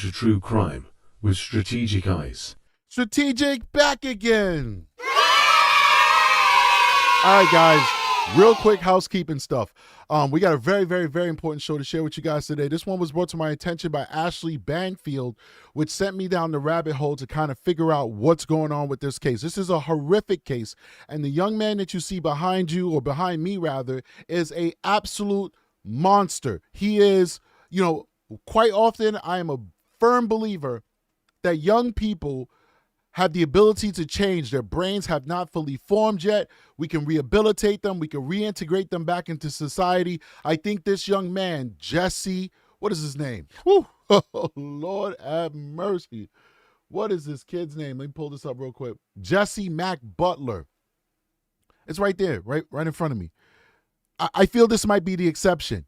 to true crime with strategic eyes. Strategic back again. All right, guys, real quick housekeeping stuff. We got a very, very, very important show to share with you guys today. This one was brought to my attention by Ashley Banfield, which sent me down the rabbit hole to kind of figure out what's going on with this case. This is a horrific case, and the young man that you see behind you, or behind me rather, is a absolute monster. He is, quite often I am a firm believer that young people have the ability to change. Their brains have not fully formed yet. We can rehabilitate them. We can reintegrate them back into society. I think this young man, Jesse, what is his name? Whew. Oh, Lord have mercy. What is this kid's name? Let me pull this up real quick. Jesse Mack Butler. It's right there, right in front of me. I feel this might be the exception.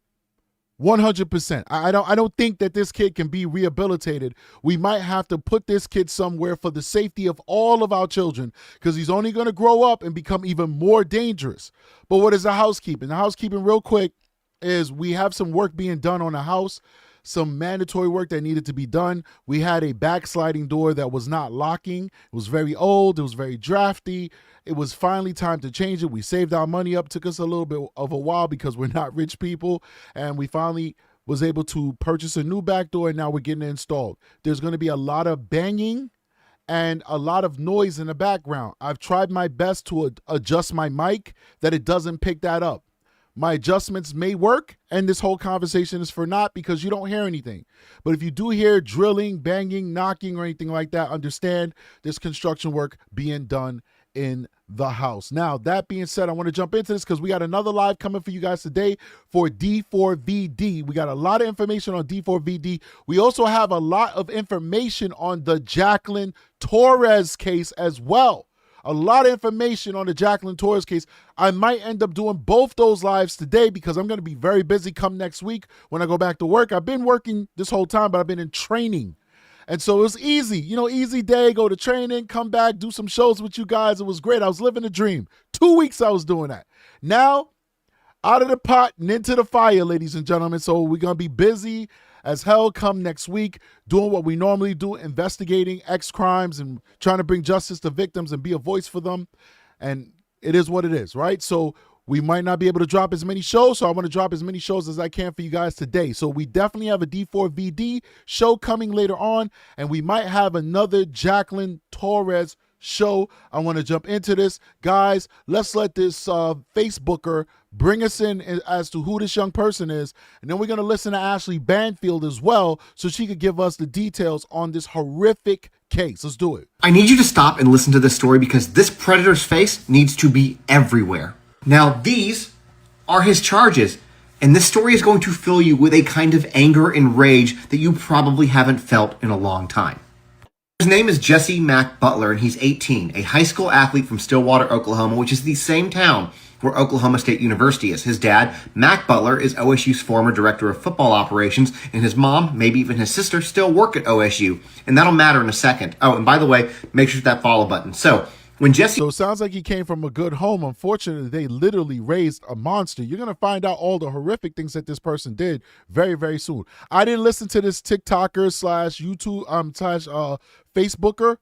100%. I don't think that this kid can be rehabilitated. We might have to put this kid somewhere for the safety of all of our children, because he's only going to grow up and become even more dangerous. But what is the housekeeping? The housekeeping, real quick, is we have some work being done on the house, some mandatory work that needed to be done. We had a backsliding door that was not locking. It was very old. It was very drafty. It was finally time to change it. We saved our money up. Took us a little bit of a while because we're not rich people. And we finally was able to purchase a new back door, and now we're getting it installed. There's going to be a lot of banging and a lot of noise in the background. I've tried my best to adjust my mic that it doesn't pick that up. My adjustments may work, and this whole conversation is for naught because you don't hear anything. But if you do hear drilling, banging, knocking, or anything like that, understand there's construction work being done in the house. Now, that being said, I want to jump into this because we got another live coming for you guys today for D4VD. We got a lot of information on D4VD. We also have a lot of information on the Jacqueline Torres case as well. A lot of information on the Jacqueline Torres case. I might end up doing both those lives today because I'm going to be very busy come next week when I go back to work. I've been working this whole time, but I've been in training. And so it was easy, easy day, go to training, come back, do some shows with you guys. It was great. I was living a dream. 2 weeks I was doing that. Now, out of the pot and into the fire, ladies and gentlemen. So we're going to be busy as hell come next week, doing what we normally do, investigating X crimes and trying to bring justice to victims and be a voice for them. And it is what it is, right? So we might not be able to drop as many shows, so I want to drop as many shows as I can for you guys today. So we definitely have a D4VD show coming later on, and we might have another Jacqueline Torres show. I want to jump into this. Guys, let's let this Facebooker bring us in as to who this young person is, and then we're going to listen to Ashley Banfield as well so she could give us the details on this horrific case. Let's do it. I need you to stop and listen to this story because this predator's face needs to be everywhere. Now, these are his charges, and this story is going to fill you with a kind of anger and rage that you probably haven't felt in a long time. His name is Jesse Mack Butler, and he's 18, a high school athlete from Stillwater, Oklahoma, which is the same town where Oklahoma State University is. His dad, Mack Butler, is OSU's former director of football operations, and his mom, maybe even his sister, still work at OSU, and that'll matter in a second. Oh, and by the way, make sure to hit that follow button. So it sounds like he came from a good home. Unfortunately, they literally raised a monster. You're going to find out all the horrific things that this person did very, very soon. I didn't listen to this TikToker slash YouTube slash Facebooker,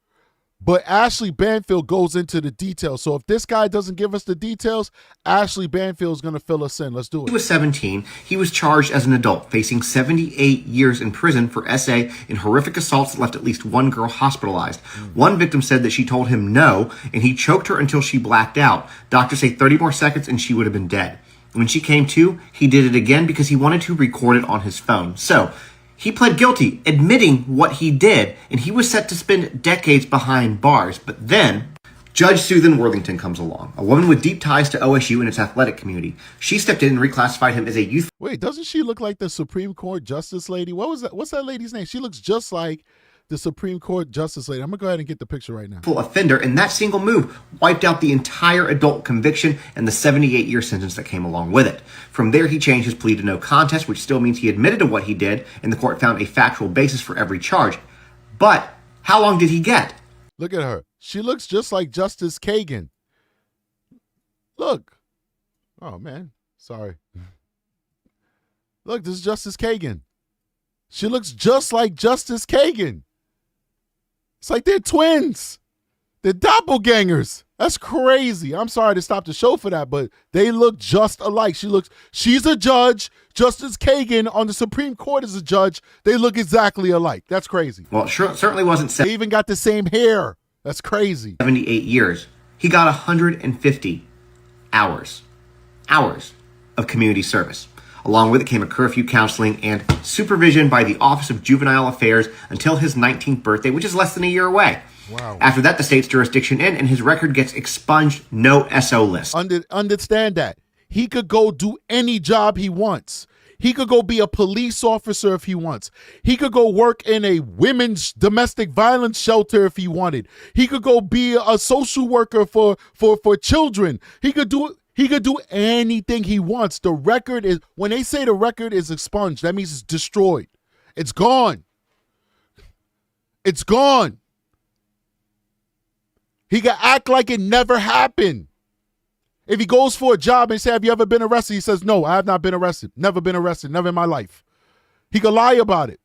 but Ashley Banfield goes into the details. So if this guy doesn't give us the details, Ashley Banfield is going to fill us in. Let's do it. He was 17. He was charged as an adult, facing 78 years in prison for SA in horrific assaults that left at least one girl hospitalized. One victim said that she told him no, and he choked her until she blacked out. Doctors say 30 more seconds and she would have been dead. When she came to, he did it again because he wanted to record it on his phone. So he pled guilty, admitting what he did, and he was set to spend decades behind bars. But then, Judge Susan Worthington comes along, a woman with deep ties to OSU and its athletic community. She stepped in and reclassified him as a youth. Wait, doesn't she look like the Supreme Court Justice lady? What was that? What's that lady's name? She looks just like the Supreme Court Justice lady. I'm going to go ahead and get the picture right now. Offender, and that single move wiped out the entire adult conviction and the 78-year sentence that came along with it. From there, he changed his plea to no contest, which still means he admitted to what he did, and the court found a factual basis for every charge. But how long did he get? Look at her. She looks just like Justice Kagan. Look. Oh, man. Sorry. Look, this is Justice Kagan. She looks just like Justice Kagan. It's like they're twins. They're doppelgangers. That's crazy. I'm sorry to stop the show for that, but they look just alike. She's a judge. Justice Kagan on the Supreme Court is a judge. They look exactly alike. That's crazy. Well, it certainly wasn't They even got the same hair. That's crazy. 78 years. He got 150 hours of community service. Along with it came a curfew, counseling, and supervision by the Office of Juvenile Affairs until his 19th birthday, which is less than a year away. Wow. After that, the state's jurisdiction ends, and his record gets expunged. No SO list. Understand that. He could go do any job he wants. He could go be a police officer if he wants. He could go work in a women's domestic violence shelter if he wanted. He could go be a social worker for children. He could do anything he wants. The record is, when they say the record is expunged, that means it's destroyed. It's gone. It's gone. He can act like it never happened. If he goes for a job and say, have you ever been arrested? He says, no, I have not been arrested. Never been arrested. Never in my life. He could lie about it.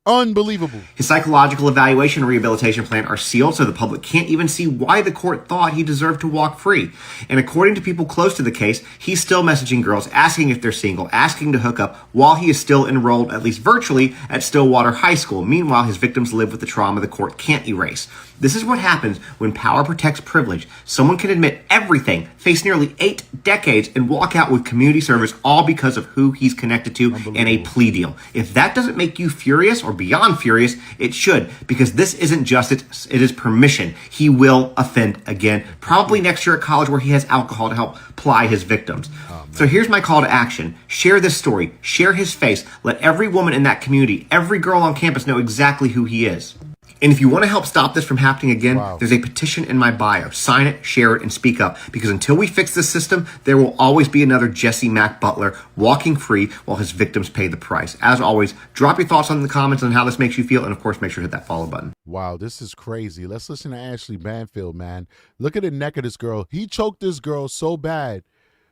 Unbelievable. His psychological evaluation and rehabilitation plan are sealed, so the public can't even see why the court thought he deserved to walk free. And according to people close to the case, he's still messaging girls, asking if they're single, asking to hook up, while he is still enrolled, at least virtually, at Stillwater High School. Meanwhile, his victims live with the trauma the court can't erase. This is what happens when power protects privilege. Someone can admit everything, face nearly 8 decades, and walk out with community service, all because of who he's connected to and a plea deal. If that doesn't make you furious or beyond furious, it should, because this isn't justice, it is permission. He will offend again, probably next year at college where he has alcohol to help ply his victims. So here's my call to action. Share this story. Share his face. Let every woman in that community, every girl on campus know exactly who he is. And if you want to help stop this from happening again, there's a petition in my bio. Sign it, share it, and speak up. Because until we fix this system, there will always be another Jesse Mack Butler walking free while his victims pay the price. As always, drop your thoughts in the comments on how this makes you feel. And of course, make sure to hit that follow button. Wow, this is crazy. Let's listen to Ashley Banfield, man. Look at the neck of this girl. He choked this girl so bad,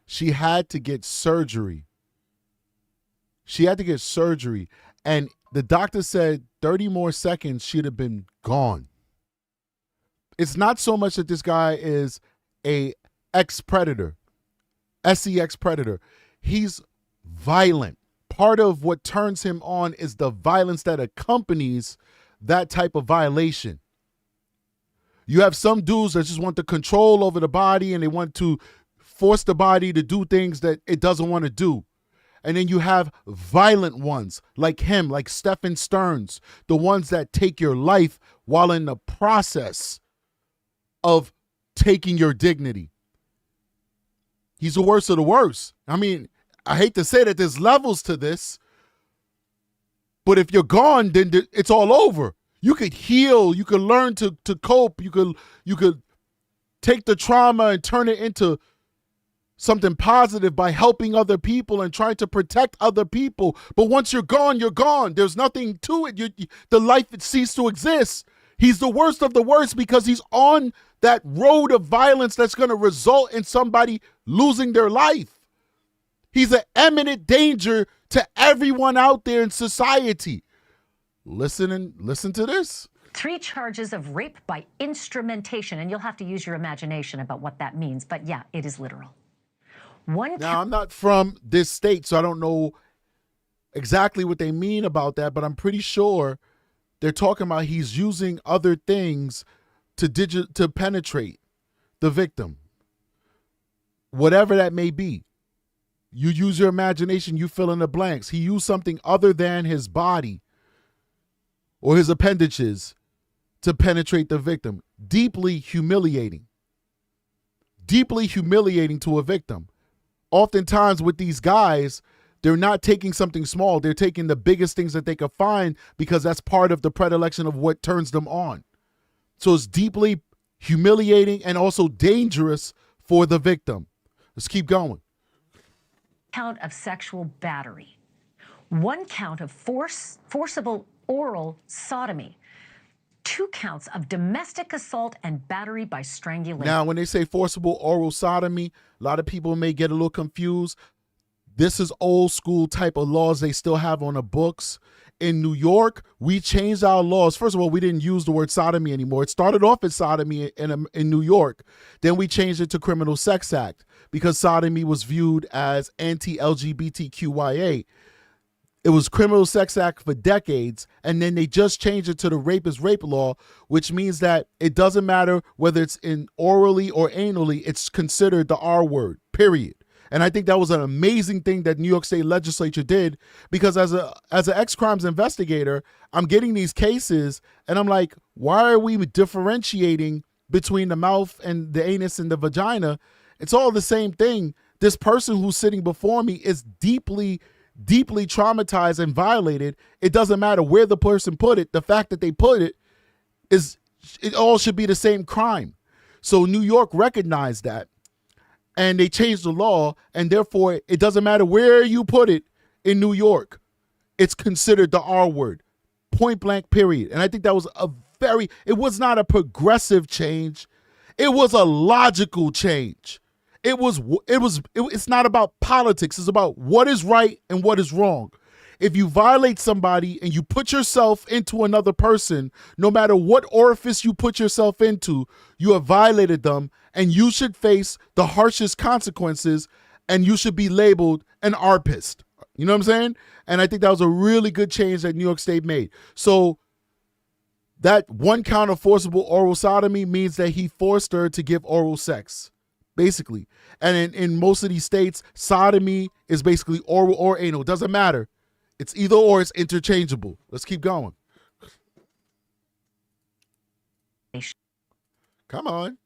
she had to get surgery. She had to get surgery. And the doctor said 30 more seconds, she'd have been gone. It's not so much that this guy is a ex-predator, sex predator. He's violent. Part of what turns him on is the violence that accompanies that type of violation. You have some dudes that just want the control over the body and they want to force the body to do things that it doesn't want to do. And then you have violent ones like him, like Stephen Stearns, the ones that take your life while in the process of taking your dignity. He's the worst of the worst. I mean, I hate to say that there's levels to this, but if you're gone, then it's all over. You could heal. You could learn to cope. You could take the trauma and turn it into something positive by helping other people and trying to protect other people. But once you're gone, you're gone. There's nothing to it. The life ceased to exist. He's the worst of the worst because he's on that road of violence that's going to result in somebody losing their life. He's an imminent danger to everyone out there in society. Listen to this. 3 charges of rape by instrumentation, and you'll have to use your imagination about what that means. But yeah, it is literal. Now, I'm not from this state, so I don't know exactly what they mean about that, but I'm pretty sure they're talking about he's using other things to penetrate the victim. Whatever that may be. You use your imagination, you fill in the blanks. He used something other than his body or his appendages to penetrate the victim. Deeply humiliating. Deeply humiliating to a victim. Oftentimes with these guys, they're not taking something small. They're taking the biggest things that they could find because that's part of the predilection of what turns them on. So it's deeply humiliating and also dangerous for the victim. Let's keep going. Count of sexual battery. 1 count of forcible oral sodomy. 2 counts of domestic assault and battery by strangulation. Now, when they say forcible oral sodomy, a lot of people may get a little confused. This is old school type of laws they still have on the books. In New York, we changed our laws. First of all, we didn't use the word sodomy anymore. It started off as sodomy in New York. Then we changed it to Criminal Sex Act because sodomy was viewed as anti-LGBTQIA. It was Criminal Sex Act for decades, and then they just changed it to the rape is rape law, which means that it doesn't matter whether it's in orally or anally, it's considered the R word, period. And I think that was an amazing thing that New York State Legislature did, because as an ex-crimes investigator, I'm getting these cases and I'm like, why are we differentiating between the mouth and the anus and the vagina? It's all the same thing. This person who's sitting before me is deeply, deeply traumatized and violated. It doesn't matter where the person put it. The fact that they put it all should be the same crime. So New York recognized that. And they changed the law, and therefore it doesn't matter where you put it in New York. It's considered the R word, point blank, period. And I think that was it was not a progressive change. It was a logical change. It's not about politics. It's about what is right and what is wrong. If you violate somebody and you put yourself into another person, no matter what orifice you put yourself into, you have violated them, and you should face the harshest consequences, and you should be labeled an arpist. You know what I'm saying? And I think that was a really good change that New York State made. So that one count of forcible oral sodomy means that he forced her to give oral sex, basically. And in most of these states, sodomy is basically oral or anal. It doesn't matter. It's either or, it's interchangeable. Let's keep going. Come on.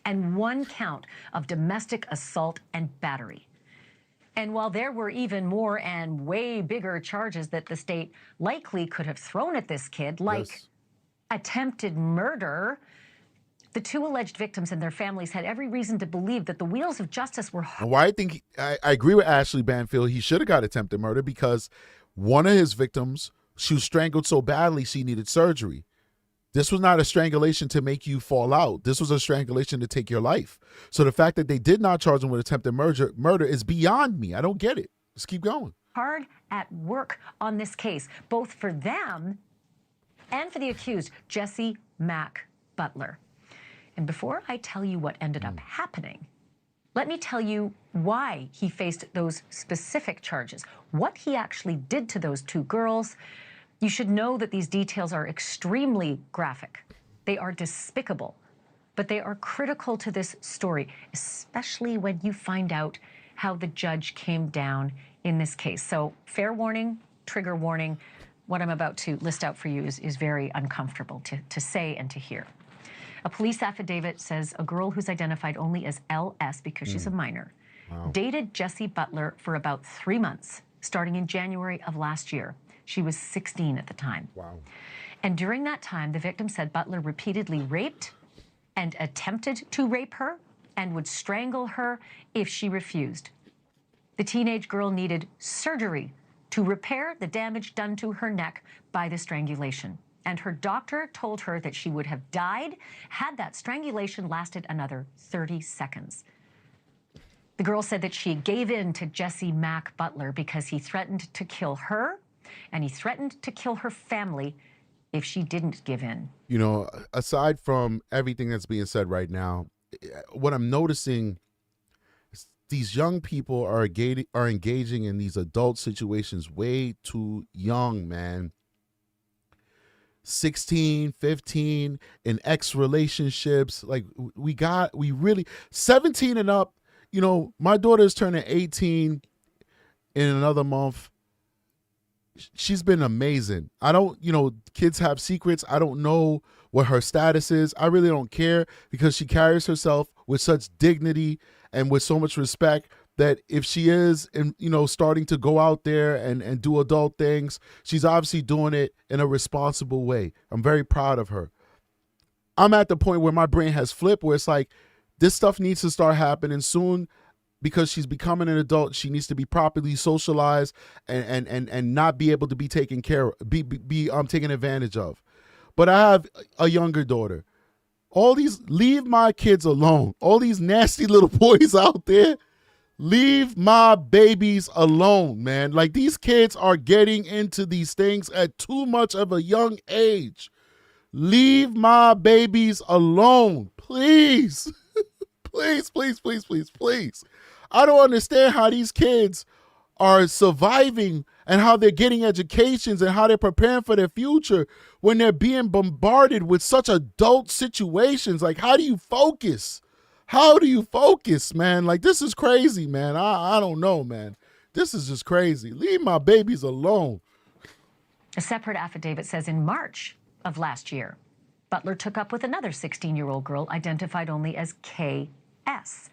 And one count of domestic assault and battery. And while there were even more and way bigger charges that the state likely could have thrown at this kid, like attempted murder, the two alleged victims and their families had every reason to believe that the wheels of justice were... Why I think I agree with Ashley Banfield. He should have got attempted murder because one of his victims, she was strangled so badly she needed surgery. This was not a strangulation to make you fall out. This was a strangulation to take your life. So the fact that they did not charge him with attempted murder is beyond me. I don't get it. Let's keep going. Hard at work on this case, both for them and for the accused, Jesse Mack Butler. And before I tell you what ended up happening, let me tell you why he faced those specific charges, what he actually did to those two girls. You should know that these details are extremely graphic. They are despicable, but they are critical to this story, especially when you find out how the judge came down in this case. So fair warning, trigger warning, what I'm about to list out for you is very uncomfortable to say and to hear. A police affidavit says a girl who's identified only as LS because she's a minor dated Jesse Butler for about 3 months, starting in January of last year. She was 16 at the time. Wow. And during that time, the victim said Butler repeatedly raped and attempted to rape her and would strangle her if she refused. The teenage girl needed surgery to repair the damage done to her neck by the strangulation. And her doctor told her that she would have died had that strangulation lasted another 30 seconds. The girl said that she gave in to Jesse Mack Butler because he threatened to kill her and he threatened to kill her family if she didn't give in. You know, aside from everything that's being said right now, what I'm noticing is these young people are engaging in these adult situations way too young, man. 16, 15 in ex relationships. Like we really 17 and up. You know, my daughter is turning 18 in another month. She's been amazing. I don't, kids have secrets. I don't know what her status is. I really don't care because she carries herself with such dignity and with so much respect that if she is, starting to go out there and do adult things, she's obviously doing it in a responsible way. I'm very proud of her. I'm at the point where my brain has flipped, where it's like, this stuff needs to start happening soon because she's becoming an adult. She needs to be properly socialized and not be able to be taken care of, be taken advantage of. But I have a younger daughter. Leave my kids alone. All these nasty little boys out there, Leave my babies alone, man. Like, these kids are getting into these things at too much of a young age. Leave my babies alone, please. Please, please, please, please, please. I don't understand how these kids are surviving and how they're getting educations and how they're preparing for their future when they're being bombarded with such adult situations. Like, how do you focus? How do you focus, man? Like, this is crazy, man. I don't know, man. This is just crazy. Leave my babies alone. A separate affidavit says in March of last year, Butler took up with another 16-year-old girl identified only as KS.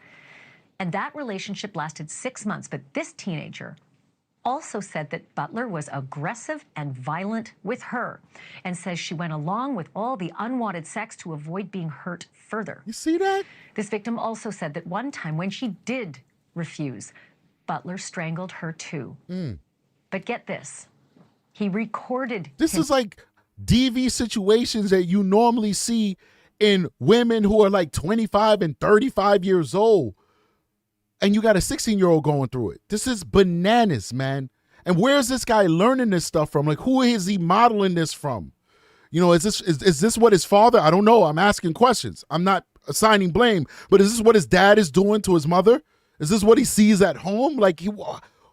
And that relationship lasted 6 months. But this teenager also said that Butler was aggressive and violent with her and says she went along with all the unwanted sex to avoid being hurt further. You see that? This victim also said that one time when she did refuse, Butler strangled her too. But get this, he recorded. This is like DV situations that you normally see in women who are like 25 and 35 years old. And you got a 16-year-old going through it. This is bananas, man. And where's this guy learning this stuff from? Like, who is he modeling this from? You know, is this what his father? I don't know. I'm asking questions. I'm not assigning blame. But is this what his dad is doing to his mother? Is this what he sees at home? Like,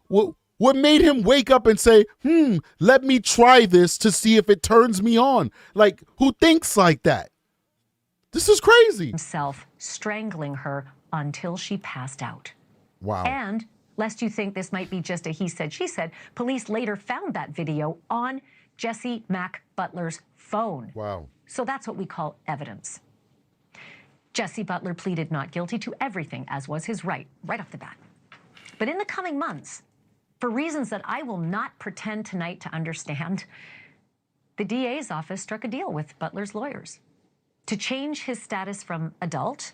what made him wake up and say, let me try this to see if it turns me on? Like, who thinks like that? This is crazy. Himself strangling her until she passed out. Wow. And lest you think this might be just a he said, she said, police later found that video on Jesse Mack Butler's phone. Wow. So that's what we call evidence. Jesse Butler pleaded not guilty to everything, as was his right off the bat. But in the coming months, for reasons that I will not pretend tonight to understand, the DA's office struck a deal with Butler's lawyers to change his status from adult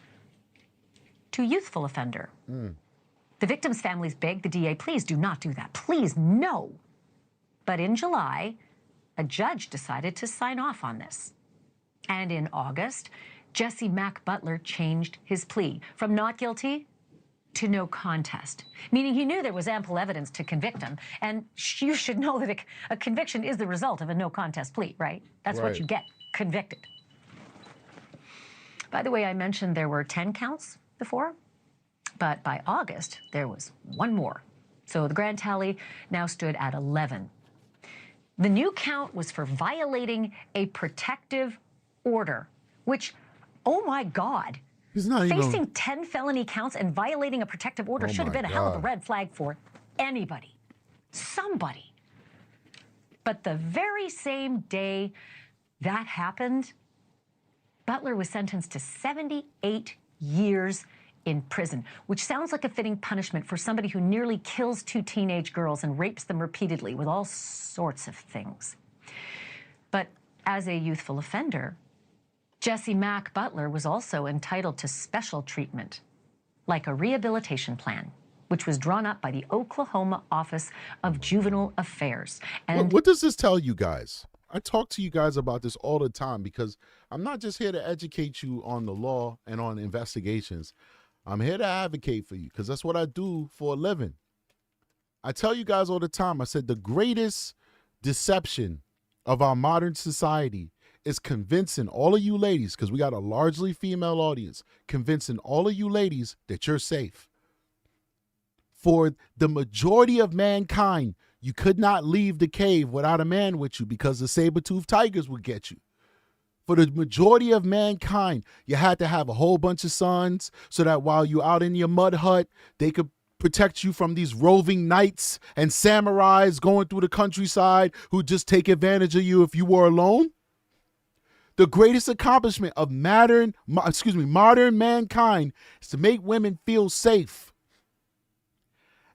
to youthful offender. The victim's family's begged the DA, please do not do that. Please, no. But in July, a judge decided to sign off on this. And in August, Jesse Mack Butler changed his plea from not guilty to no contest, meaning he knew there was ample evidence to convict him. And you should know that a conviction is the result of a no contest plea, right? That's what you get, convicted. By the way, I mentioned there were 10 counts before, but by August, there was one more. So the grand tally now stood at 11. The new count was for violating a protective order, which, oh my God, he's not facing 10 felony counts and violating a protective order should have been a hell of a red flag for anybody, somebody. But the very same day that happened, Butler was sentenced to 78 years in prison, which sounds like a fitting punishment for somebody who nearly kills 2 teenage girls and rapes them repeatedly with all sorts of things. But as a youthful offender, Jesse Mack Butler was also entitled to special treatment, like a rehabilitation plan, which was drawn up by the Oklahoma Office of Juvenile Affairs. And what does this tell you guys? I talk to you guys about this all the time because I'm not just here to educate you on the law and on investigations. I'm here to advocate for you because that's what I do for a living. I tell you guys all the time, I said the greatest deception of our modern society is convincing all of you ladies, because we got a largely female audience, convincing all of you ladies that you're safe. For the majority of mankind, you could not leave the cave without a man with you because the saber-toothed tigers would get you. For the majority of mankind, you had to have a whole bunch of sons so that while you're out in your mud hut, they could protect you from these roving knights and samurais going through the countryside who just take advantage of you if you were alone. The greatest accomplishment of modern mankind is to make women feel safe.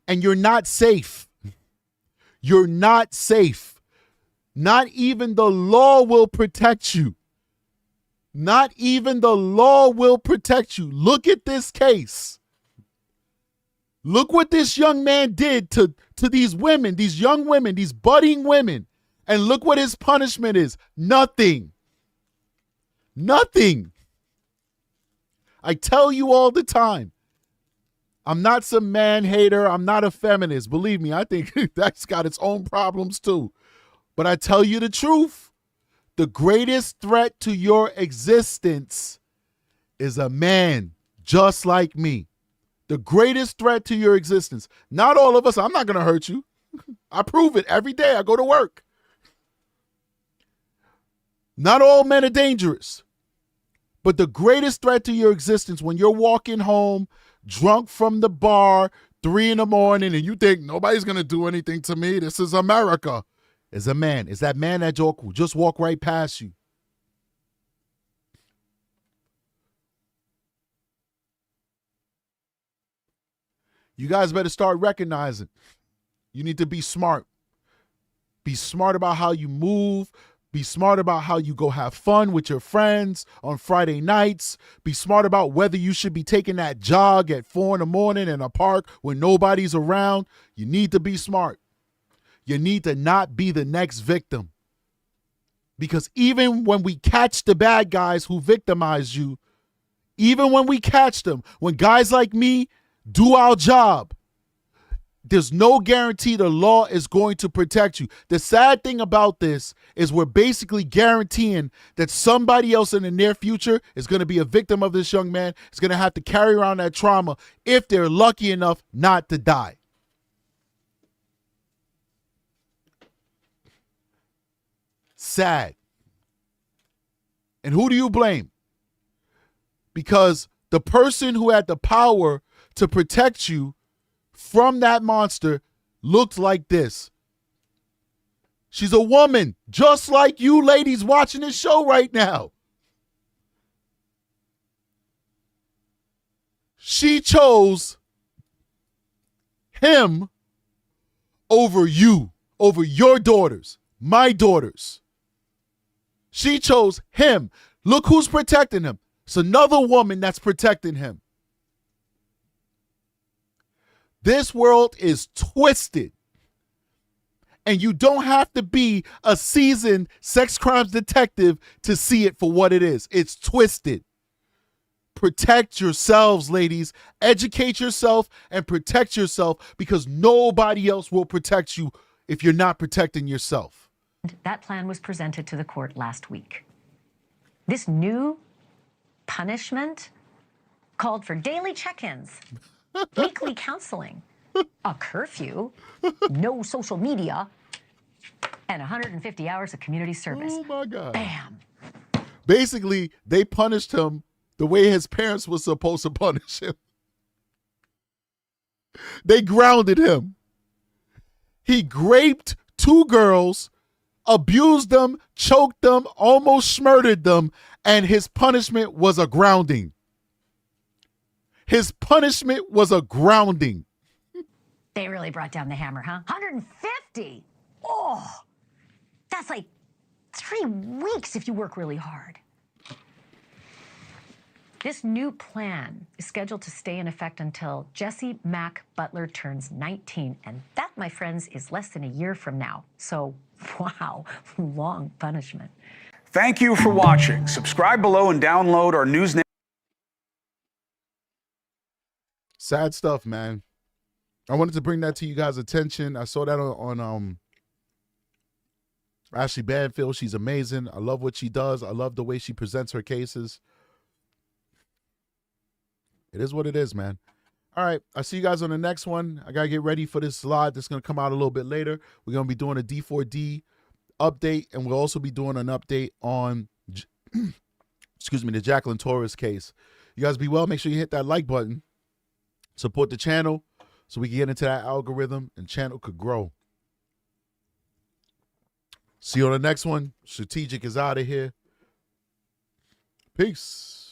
And you're not safe. You're not safe. Not even the law will protect you. Not even the law will protect you. Look at this case. Look what this young man did to these women, these young women, these budding women. And look what his punishment is. Nothing. Nothing. I tell you all the time. I'm not some man hater. I'm not a feminist. Believe me, I think that's got its own problems too. But I tell you the truth, the greatest threat to your existence is a man just like me. The greatest threat to your existence. Not all of us. I'm not going to hurt you. I prove it every day. I go to work. Not all men are dangerous. But the greatest threat to your existence when you're walking home, drunk from the bar, 3 a.m, and you think nobody's going to do anything to me, this is America, is a man. Is that man that just walk right past you. You guys better start recognizing. You need to be smart. Be smart about how you move. Be smart about how you go have fun with your friends on Friday nights. Be smart about whether you should be taking that jog at 4 a.m. in a park when nobody's around. You need to be smart. You need to not be the next victim. Because even when we catch the bad guys who victimize you, even when we catch them, when guys like me do our job, there's no guarantee the law is going to protect you. The sad thing about this is we're basically guaranteeing that somebody else in the near future is going to be a victim of this young man, is going to have to carry around that trauma if they're lucky enough not to die. Sad. And who do you blame? Because the person who had the power to protect you from that monster looked like this. She's a woman, just like you ladies watching this show right now. She chose him over you, over your daughters, my daughters. She chose him. Look who's protecting him. It's another woman that's protecting him. This world is twisted. And you don't have to be a seasoned sex crimes detective to see it for what it is. It's twisted. Protect yourselves, ladies. Educate yourself and protect yourself, because nobody else will protect you if you're not protecting yourself. That plan was presented to the court last week. This new punishment called for daily check-ins, weekly counseling, a curfew, no social media, and 150 hours of community service. Oh my God. Bam. Basically, they punished him the way his parents were supposed to punish him. They grounded him. He raped 2 girls, abused them, choked them, almost murdered them, and his punishment was a grounding. His punishment was a grounding. They really brought down the hammer, huh? 150? Oh, that's like 3 weeks if you work really hard. This new plan is scheduled to stay in effect until Jesse Mack Butler turns 19. And that, my friends, is less than a year from now. So, wow, long punishment. Thank you for watching. Subscribe below and download our news. Sad stuff, man. I wanted to bring that to you guys' attention. I saw that on Ashley Banfield. She's amazing. I love what she does. I love the way she presents her cases. It is what it is, man. All right, I'll see you guys on the next one. I got to get ready for this live that's going to come out a little bit later. We're going to be doing a D4D update, and we'll also be doing an update on, excuse me, the Jacqueline Torres case. You guys be well. Make sure you hit that like button. Support the channel so we can get into that algorithm and channel could grow. See you on the next one. Strategic is out of here. Peace.